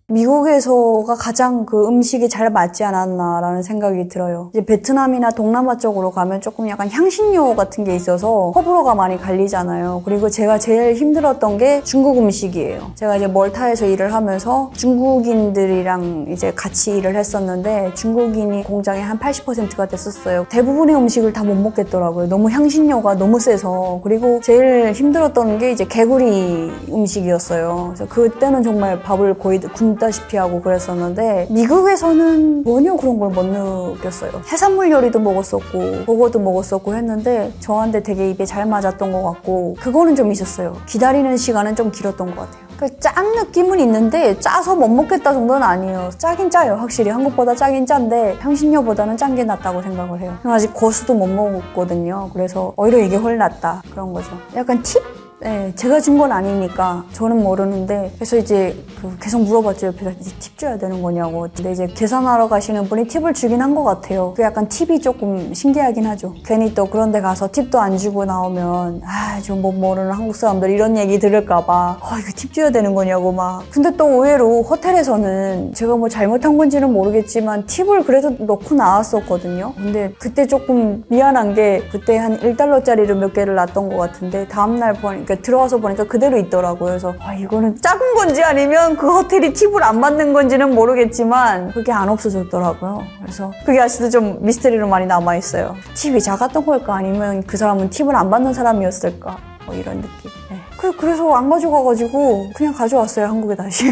미국에서가 가장 그 음식이 잘 맞지 않았나라는 생각이 들어요. 이제 베트남이나 동남아 쪽으로 가면 조금 약간 향신료 같은 게 있어서 호불호가 많이 갈리잖아요. 그리고 제가 제일 힘들었던 게 중국 음식이에요. 제가 이제 멀타에서 일을 하면서 중국인들이랑 이제 같이 일을 했었는데 중국인이 공장의 한 80%가 됐었어요. 대부분의 음식을 다 못 먹겠더라고요. 너무 향신료가 너무 세서. 그리고 제일 힘들었던 게 이제 개구리 음식이었어요. 그래서 그때는 정말 밥을 거의 굶다시피 하고 그랬었는데 미국에서는 전혀 그런 걸 못 느꼈어요. 해산물 요리도 먹었었고 그거도 먹었었고 했는데 저한테 되게 입에 잘 맞았던 것 같고 그거는 좀 있었어요. 기다리는 시간은 좀 길었던 것 같아요. 짠 느낌은 있는데 짜서 못 먹겠다 정도는 아니에요. 짜긴 짜요. 확실히 한국보다 짜긴 짠데 향신료보다는 짠 게 낫다고 생각을 해요. 아직 고수도 못 먹었거든요. 그래서 오히려 이게 훨 낫다 그런 거죠. 약간 팁? 네, 제가 준 건 아니니까 저는 모르는데 그래서 이제 계속 물어봤죠. 옆에서 이제 팁 줘야 되는 거냐고. 근데 이제 계산하러 가시는 분이 팁을 주긴 한 것 같아요. 그 약간 팁이 조금 신기하긴 하죠. 괜히 또 그런 데 가서 팁도 안 주고 나오면 좀 뭐 모르는 한국 사람들 이런 얘기 들을까봐 이거 팁 줘야 되는 거냐고 막. 근데 또 의외로 호텔에서는 제가 뭐 잘못한 건지는 모르겠지만 팁을 그래도 넣고 나왔었거든요. 근데 그때 조금 미안한 게 그때 한 1달러짜리를 몇 개를 놨던 것 같은데 다음날 보니까 들어와서 보니까 그대로 있더라고요. 그래서 이거는 작은 건지 아니면 그 호텔이 팁을 안 받는 건지는 모르겠지만 그게 안 없어졌더라고요. 그래서 그게 아직도 좀 미스터리로 많이 남아있어요. 팁이 작았던 걸까 아니면 그 사람은 팁을 안 받는 사람이었을까 뭐 이런 느낌. 네. 그래서 안 가져가가지고 그냥 가져왔어요. 한국에 다시.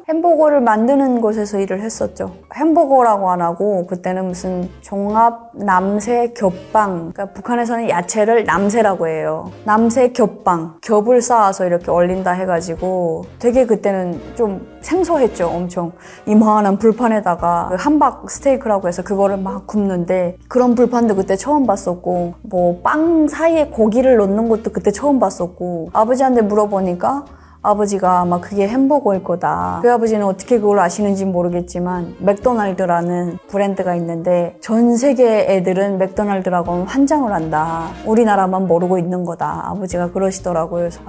햄버거를 만드는 곳에서 일을 했었죠. 햄버거라고 안 하고 그때는 무슨 종합 남새 겹빵, 그러니까 북한에서는 야채를 남새라고 해요. 남새 겹빵, 겹을 쌓아서 이렇게 얼린다 해가지고 되게 그때는 좀 생소했죠. 엄청 이만한 불판에다가 그 함박 스테이크라고 해서 그거를 막 굽는데 그런 불판도 그때 처음 봤었고 뭐 빵 사이에 고기를 넣는 것도 그때 처음 봤었고 아버지한테 물어보니까 아버지가 아마 그게 햄버거일 거다. 그 아버지는 어떻게 그걸 아시는지 모르겠지만 맥도날드라는 브랜드가 있는데 전 세계 애들은 맥도날드라고 환장을 한다. 우리나라만 모르고 있는 거다. 아버지가 그러시더라고요. 그래서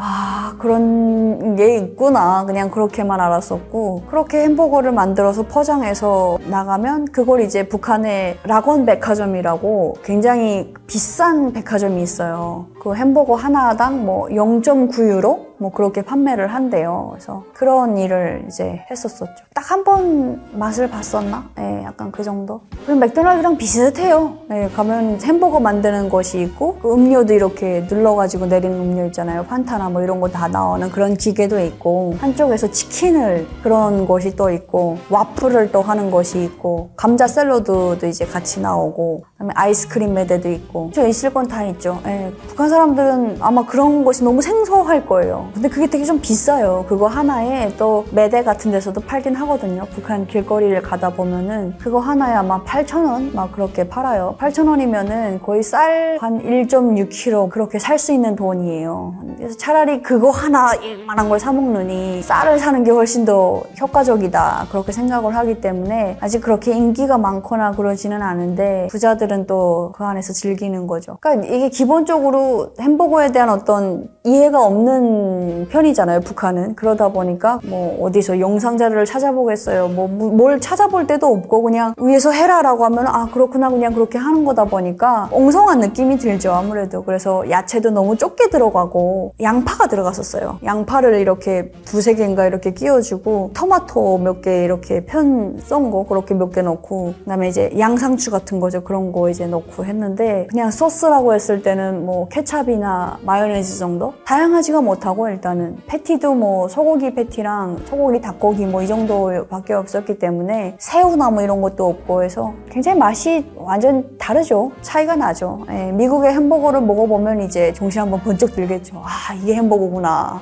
그런 게 있구나. 그냥 그렇게만 알았었고 그렇게 햄버거를 만들어서 포장해서 나가면 그걸 이제 북한의 락원 백화점이라고 굉장히 비싼 백화점이 있어요. 그 햄버거 하나당 뭐 0.9유로? 뭐 그렇게 판매를 한대요. 그래서 그런 일을 이제 했었었죠. 딱 한 번 맛을 봤었나? 네, 약간 그 정도. 그냥 맥도날드랑 비슷해요. 네, 가면 햄버거 만드는 것이 있고 그 음료도 이렇게 눌러가지고 내리는 음료 있잖아요. 판타나 뭐 이런 거 다 나오는 그런 기계도 있고 한쪽에서 치킨을 그런 것이 또 있고 와플을 또 하는 것이 있고 감자 샐러드도 이제 같이 나오고 그다음에 아이스크림 매대도 있고 저 있을 건 다 있죠. 네, 북한 사람들은 아마 그런 것이 너무 생소할 거예요. 근데 그게 되게 좀 비싸요. 그거 하나에 또 매대 같은 데서도 팔긴 하거든요. 북한 길거리를 가다 보면은 그거 하나에 아마 8,000원 막 그렇게 팔아요. 8,000원이면은 거의 쌀 한 1.6kg 그렇게 살 수 있는 돈이에요. 그래서 차라리 그거 하나 이만한 걸 사 먹느니 쌀을 사는 게 훨씬 더 효과적이다. 그렇게 생각을 하기 때문에 아직 그렇게 인기가 많거나 그러지는 않은데 부자들은 또 그 안에서 즐기는 거죠. 그러니까 이게 기본적으로 햄버거에 대한 어떤 이해가 없는 편이잖아요, 북한은. 그러다 보니까 뭐 어디서 영상 자료를 찾아보겠어요. 뭘 찾아볼 때도 없고 그냥 위에서 해라라고 하면 그렇구나 그냥 그렇게 하는 거다 보니까 엉성한 느낌이 들죠, 아무래도. 그래서 야채도 너무 적게 들어가고 양파가 들어갔었어요. 양파를 이렇게 두세 개인가 이렇게 끼워주고 토마토 몇 개 이렇게 편 썬 거 그렇게 몇 개 넣고 그다음에 이제 양상추 같은 거죠. 그런 거 이제 넣고 했는데 그냥 소스라고 했을 때는 뭐 케찹이나 마요네즈 정도? 다양하지가 못하고 일단은 패티도 뭐 소고기 패티랑 소고기 닭고기 뭐 이 정도밖에 없었기 때문에 새우나 뭐 이런 것도 없고 해서 굉장히 맛이 완전 다르죠. 차이가 나죠. 예, 미국의 햄버거를 먹어보면 이제 정신 한번 번쩍 들겠죠. 이게 햄버거구나.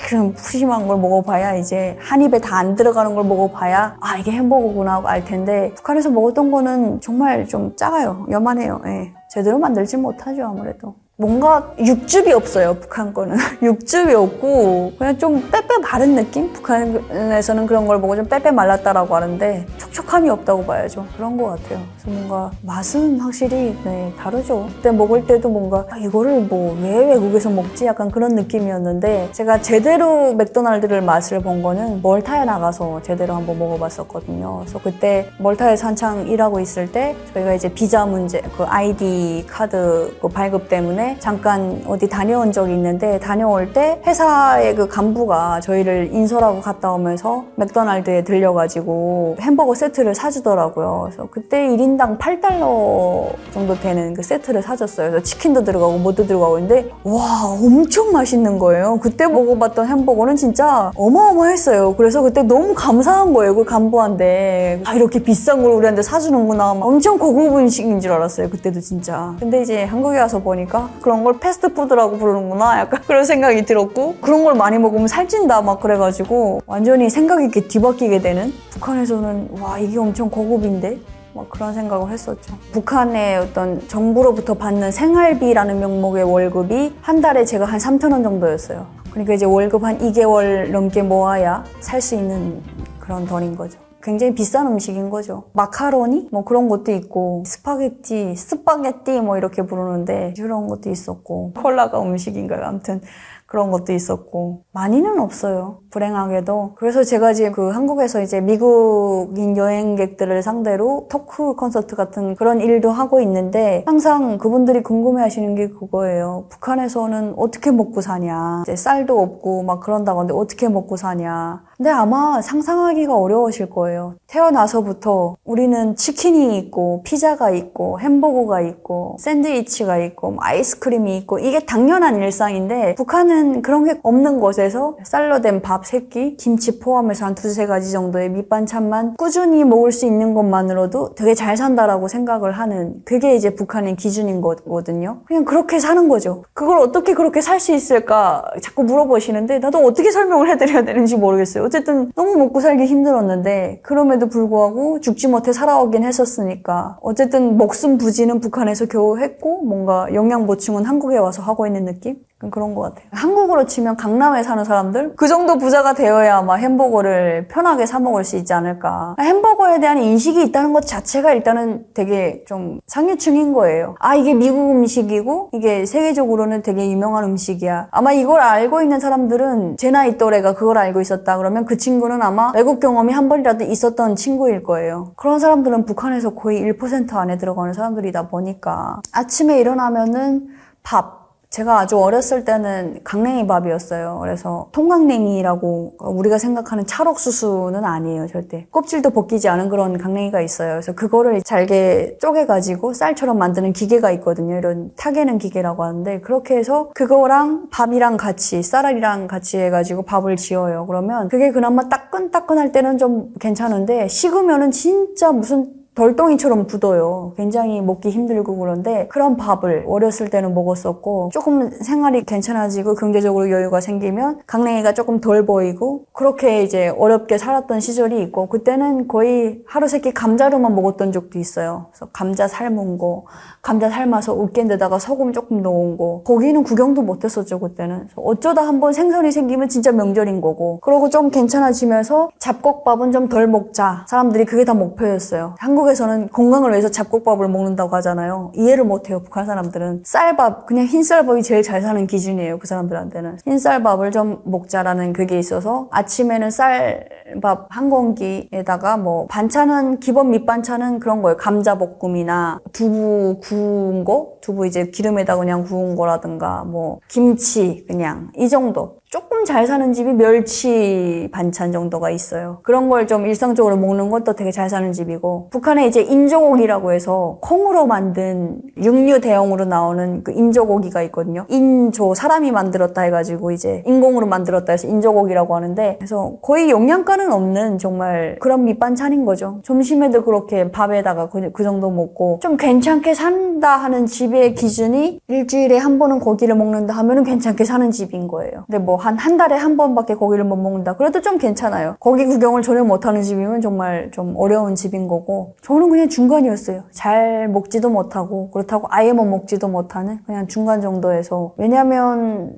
그런 푸짐한 걸 먹어봐야 이제 한 입에 다 안 들어가는 걸 먹어봐야 이게 햄버거구나 하고 알 텐데 북한에서 먹었던 거는 정말 좀 작아요. 요만해요. 예, 제대로 만들지 못하죠, 아무래도. 뭔가 육즙이 없어요, 북한 거는. 육즙이 없고 그냥 좀 빼빼 마른 느낌? 북한에서는 그런 걸 보고 좀 빼빼 말랐다라고 하는데 촉촉함이 없다고 봐야죠. 그런 것 같아요. 그래서 뭔가 맛은 확실히 다르죠. 그때 먹을 때도 뭔가 이거를 뭐 왜 외국에서 먹지? 약간 그런 느낌이었는데 제가 제대로 맥도날드를 맛을 본 거는 멀타에 나가서 제대로 한번 먹어봤었거든요. 그래서 그때 멀타에서 한창 일하고 있을 때 저희가 이제 비자 문제, 그 아이디 카드 그 발급 때문에 잠깐 어디 다녀온 적이 있는데 다녀올 때 회사의 그 간부가 저희를 인솔하고 갔다 오면서 맥도날드에 들려가지고 햄버거 세트를 사주더라고요. 그래서 그때 1인당 8달러 정도 되는 그 세트를 사줬어요. 그래서 치킨도 들어가고 뭐도 들어가고 있는데 와 엄청 맛있는 거예요. 그때 먹어봤던 햄버거는 진짜 어마어마했어요. 그래서 그때 너무 감사한 거예요. 그 간부한테 이렇게 비싼 걸 우리한테 사주는구나. 엄청 고급 음식인 줄 알았어요. 그때도 진짜. 근데 이제 한국에 와서 보니까 그런 걸 패스트푸드라고 부르는구나 약간 그런 생각이 들었고 그런 걸 많이 먹으면 살찐다 막 그래가지고 완전히 생각이 이렇게 뒤바뀌게 되는 북한에서는 와 이게 엄청 고급인데 막 그런 생각을 했었죠. 북한의 어떤 정부로부터 받는 생활비라는 명목의 월급이 한 달에 제가 한 3,000원 정도였어요. 그러니까 이제 월급 한 2개월 넘게 모아야 살 수 있는 그런 돈인 거죠. 굉장히 비싼 음식인 거죠. 마카로니? 뭐 그런 것도 있고, 스파게티 뭐 이렇게 부르는데 그런 것도 있었고, 콜라가 음식인가요? 아무튼 그런 것도 있었고, 많이는 없어요. 불행하게도. 그래서 제가 지금 그 한국에서 이제 미국인 여행객들을 상대로 토크 콘서트 같은 그런 일도 하고 있는데, 항상 그분들이 궁금해 하시는 게 그거예요. 북한에서는 어떻게 먹고 사냐. 이제 쌀도 없고 막 그런다고 하는데 어떻게 먹고 사냐. 근데 아마 상상하기가 어려우실 거예요. 태어나서부터 우리는 치킨이 있고 피자가 있고 햄버거가 있고 샌드위치가 있고 아이스크림이 있고 이게 당연한 일상인데, 북한은 그런 게 없는 곳에서 쌀로 된 밥 3끼, 김치 포함해서 한 2-3가지 정도의 밑반찬만 꾸준히 먹을 수 있는 것만으로도 되게 잘 산다라고 생각을 하는, 그게 이제 북한의 기준인 거거든요. 그냥 그렇게 사는 거죠. 그걸 어떻게 그렇게 살 수 있을까 자꾸 물어보시는데 나도 어떻게 설명을 해드려야 되는지 모르겠어요. 어쨌든 너무 먹고 살기 힘들었는데 그럼에도 불구하고 죽지 못해 살아오긴 했었으니까 어쨌든 목숨 부지는 북한에서 겨우 했고 뭔가 영양 보충은 한국에 와서 하고 있는 느낌? 그런 것 같아요. 한국으로 치면 강남에 사는 사람들? 그 정도 부자가 되어야 아마 햄버거를 편하게 사 먹을 수 있지 않을까. 햄버거에 대한 인식이 있다는 것 자체가 일단은 되게 좀 상류층인 거예요. 아, 이게 미국 음식이고 이게 세계적으로는 되게 유명한 음식이야. 아마 이걸 알고 있는 사람들은 제 나이 또래가 그걸 알고 있었다 그러면 그 친구는 아마 외국 경험이 한 번이라도 있었던 친구일 거예요. 그런 사람들은 북한에서 거의 1% 안에 들어가는 사람들이다 보니까 아침에 일어나면은 밥. 제가 아주 어렸을 때는 강냉이 밥이었어요. 그래서 통강냉이라고 우리가 생각하는 찰옥수수는 아니에요, 절대. 껍질도 벗기지 않은 그런 강냉이가 있어요. 그래서 그거를 잘게 쪼개가지고 쌀처럼 만드는 기계가 있거든요. 이런 타개는 기계라고 하는데 그렇게 해서 그거랑 밥이랑 같이, 쌀알이랑 같이 해가지고 밥을 지어요. 그러면 그게 그나마 따끈따끈할 때는 좀 괜찮은데 식으면은 진짜 무슨 덜덩이처럼 굳어요. 굉장히 먹기 힘들고 그런데 그런 밥을 어렸을 때는 먹었었고, 조금 생활이 괜찮아지고 경제적으로 여유가 생기면 강냉이가 조금 덜 보이고 그렇게 이제 어렵게 살았던 시절이 있고, 그때는 거의 하루 세끼 감자로만 먹었던 적도 있어요. 그래서 감자 삶은 거, 감자 삶아서 으깬 데다가 소금 조금 넣은 거, 고기는 구경도 못했었죠 그때는. 그래서 어쩌다 한번 생선이 생기면 진짜 명절인 거고, 그러고 좀 괜찮아지면서 잡곡밥은 좀 덜 먹자. 사람들이 그게 다 목표였어요. 한국에서는 건강을 위해서 잡곡밥을 먹는다고 하잖아요. 이해를 못해요 북한 사람들은. 쌀밥, 그냥 흰쌀밥이 제일 잘 사는 기준이에요 그 사람들한테는. 흰쌀밥을 좀 먹자라는 그게 있어서 아침에는 쌀밥 한 공기에다가 뭐 반찬은 기본 밑반찬은 그런 거예요. 감자볶음이나 두부 구운 거, 두부 이제 기름에다 그냥 구운 거라든가 뭐 김치 그냥 이 정도. 조금 잘 사는 집이 멸치 반찬 정도가 있어요. 그런 걸 좀 일상적으로 먹는 것도 되게 잘 사는 집이고, 북한에 이제 인조고기라고 해서 콩으로 만든 육류 대용으로 나오는 그 인조고기가 있거든요. 인조, 사람이 만들었다 해가지고 이제 인공으로 만들었다 해서 인조고기라고 하는데, 그래서 거의 영양가는 없는 정말 그런 밑반찬인 거죠. 점심에도 그렇게 밥에다가 그 정도 먹고 좀 괜찮게 산다 하는 집의 기준이 일주일에 한 번은 고기를 먹는다 하면은 괜찮게 사는 집인 거예요. 근데 뭐 한 달에 한 번밖에 고기를 못 먹는다. 그래도 좀 괜찮아요. 고기 구경을 전혀 못하는 집이면 정말 좀 어려운 집인 거고, 저는 그냥 중간이었어요. 잘 먹지도 못하고 그렇다고 아예 못 먹지도 못하는 그냥 중간 정도에서. 왜냐면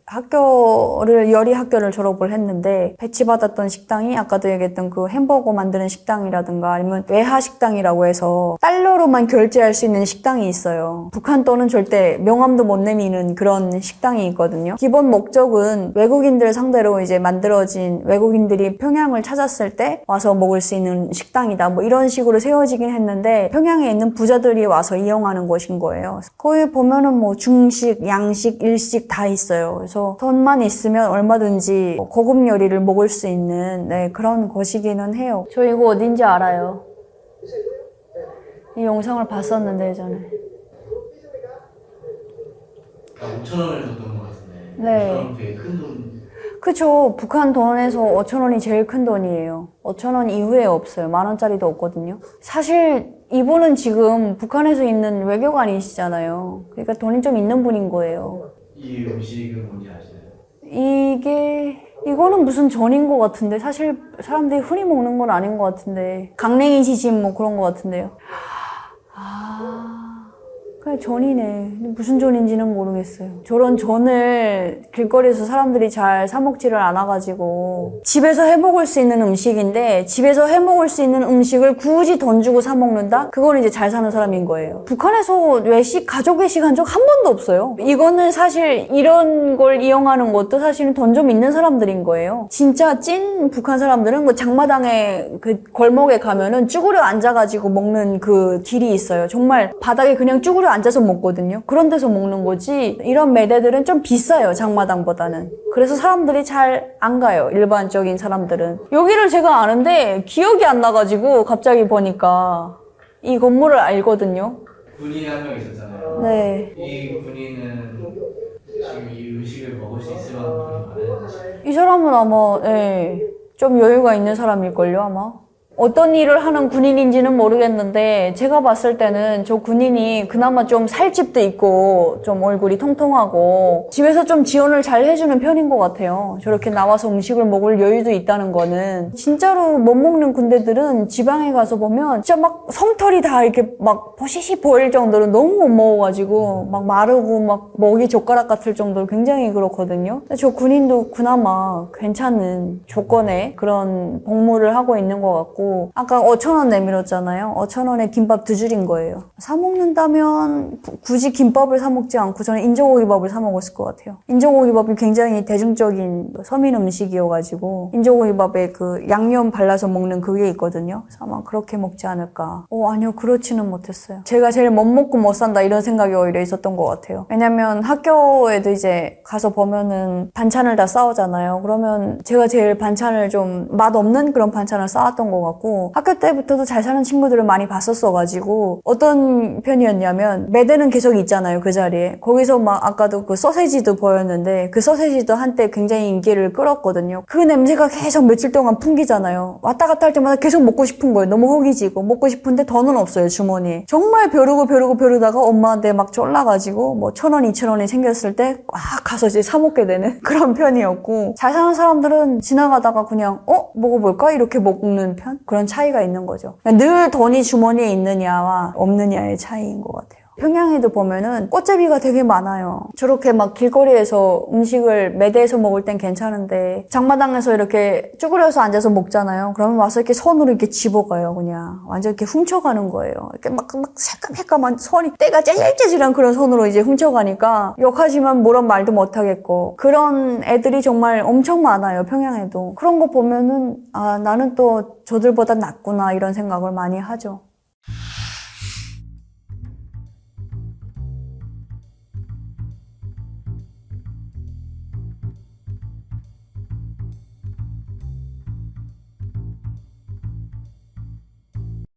여리 학교를 졸업을 했는데 배치받았던 식당이 아까도 얘기했던 그 햄버거 만드는 식당이라든가 아니면 외화 식당이라고 해서 달러로만 결제할 수 있는 식당이 있어요. 북한 돈은 절대 명함도 못 내미는 그런 식당이 있거든요. 기본 목적은 외국인들 상대로 이제 만들어진, 외국인들이 평양을 찾았을 때 와서 먹을 수 있는 식당이다 뭐 이런 식으로 세워지긴 했는데, 평양에 있는 부자들이 와서 이용하는 곳인 거예요. 거기 보면은 뭐 중식, 양식, 일식 다 있어요. 그래서 돈만 있으면 얼마든지 고급 요리를 먹을 수 있는 그런 곳이기는 해요. 저 이거 어딘지 알아요. 이 영상을 봤었는데 예전에. 5,000원을 줬던 것 같은데. 네. 5,000원 되게 큰 돈. 그쵸. 북한 돈에서 5,000원이 제일 큰 돈이에요. 5,000원 이후에 없어요. 10,000원짜리도 없거든요. 사실 이분은 지금 북한에서 있는 외교관이시잖아요. 그러니까 돈이 좀 있는 분인 거예요. 이 음식은 뭔지 아시나요? 이거는 무슨 전인 것 같은데, 사실 사람들이 흔히 먹는 건 아닌 것 같은데, 강냉이 지짐 뭐 그런 것 같은데요. 그냥 전이네. 무슨 전인지는 모르겠어요. 저런 전을 길거리에서 사람들이 잘 사먹지를 않아가지고 집에서 해먹을 수 있는 음식인데 집에서 해먹을 수 있는 음식을 굳이 돈 주고 사먹는다? 그건 이제 잘 사는 사람인 거예요. 북한에서 외식, 가족 외식한 적 한 번도 없어요. 이거는 사실 이런 걸 이용하는 것도 사실은 돈 좀 있는 사람들인 거예요. 진짜 찐 북한 사람들은 그 장마당에 그 골목에 가면은 쭈그려 앉아가지고 먹는 그 길이 있어요. 정말 바닥에 그냥 쭈그려 앉아서 먹거든요. 그런 데서 먹는 거지 이런 매대들은 좀 비싸요. 장마당보다는. 그래서 사람들이 잘 안 가요. 일반적인 사람들은. 여기를 제가 아는데 기억이 안 나가지고 갑자기 보니까 이 건물을 알거든요. 군인이 한 명 있었잖아요. 네. 이 군인은 지금 이 음식을 먹을 수 있을 만한 돈이 많은지. 이 사람은 아마 좀 여유가 있는 사람일걸요 아마. 어떤 일을 하는 군인인지는 모르겠는데 제가 봤을 때는 저 군인이 그나마 좀 살집도 있고 좀 얼굴이 통통하고 집에서 좀 지원을 잘 해주는 편인 것 같아요. 저렇게 나와서 음식을 먹을 여유도 있다는 거는. 진짜로 못 먹는 군대들은 지방에 가서 보면 진짜 막 성털이 다 이렇게 막 버시시 보일 정도로 너무 못 먹어가지고 막 마르고 막 먹이 젓가락 같을 정도로 굉장히 그렇거든요. 근데 저 군인도 그나마 괜찮은 조건의 그런 복무를 하고 있는 것 같고 아까 5,000원 내밀었잖아요. 5,000원에 김밥 2줄인 거예요. 사 먹는다면 굳이 김밥을 사 먹지 않고 저는 인조고기밥을 사 먹었을 것 같아요. 인조고기밥이 굉장히 대중적인 서민 음식이어가지고 인조고기밥에 그 양념 발라서 먹는 그게 있거든요. 그래서 아마 그렇게 먹지 않을까. 아니요. 그렇지는 못했어요. 제가 제일 못 먹고 못 산다 이런 생각이 오히려 있었던 것 같아요. 왜냐면 학교에도 이제 가서 보면은 반찬을 다 싸오잖아요. 그러면 제가 제일 반찬을 좀 맛없는 그런 반찬을 싸왔던 것 같고 학교 때부터도 잘 사는 친구들을 많이 봤었어가지고 어떤 편이었냐면 매대는 계속 있잖아요. 그 자리에. 거기서 막 아까도 그 소세지도 보였는데 그 소세지도 한때 굉장히 인기를 끌었거든요. 그 냄새가 계속 며칠 동안 풍기잖아요. 왔다 갔다 할 때마다 계속 먹고 싶은 거예요. 너무 허기지고 먹고 싶은데 돈은 없어요. 주머니에. 정말 벼르고 엄마한테 막 쫄라가지고 뭐 1,000원, 2,000원이 생겼을 때 꽉 가서 이제 사 먹게 되는 그런 편이었고 잘 사는 사람들은 지나가다가 그냥 먹어볼까? 이렇게 먹는 편? 그런 차이가 있는 거죠. 늘 돈이 주머니에 있느냐와 없느냐의 차이인 것 같아요. 평양에도 보면은 꽃제비가 되게 많아요. 저렇게 막 길거리에서 음식을 매대에서 먹을 땐 괜찮은데 장마당에서 이렇게 쭈그려서 앉아서 먹잖아요. 그러면 와서 이렇게 손으로 이렇게 집어가요. 그냥 완전 이렇게 훔쳐가는 거예요. 이렇게 막 새까매까만 손이 때가 재질재질한 그런 손으로 이제 훔쳐가니까 욕하지만 뭐란 말도 못하겠고 그런 애들이 정말 엄청 많아요. 평양에도. 그런 거 보면은 나는 또 저들보다 낫구나 이런 생각을 많이 하죠.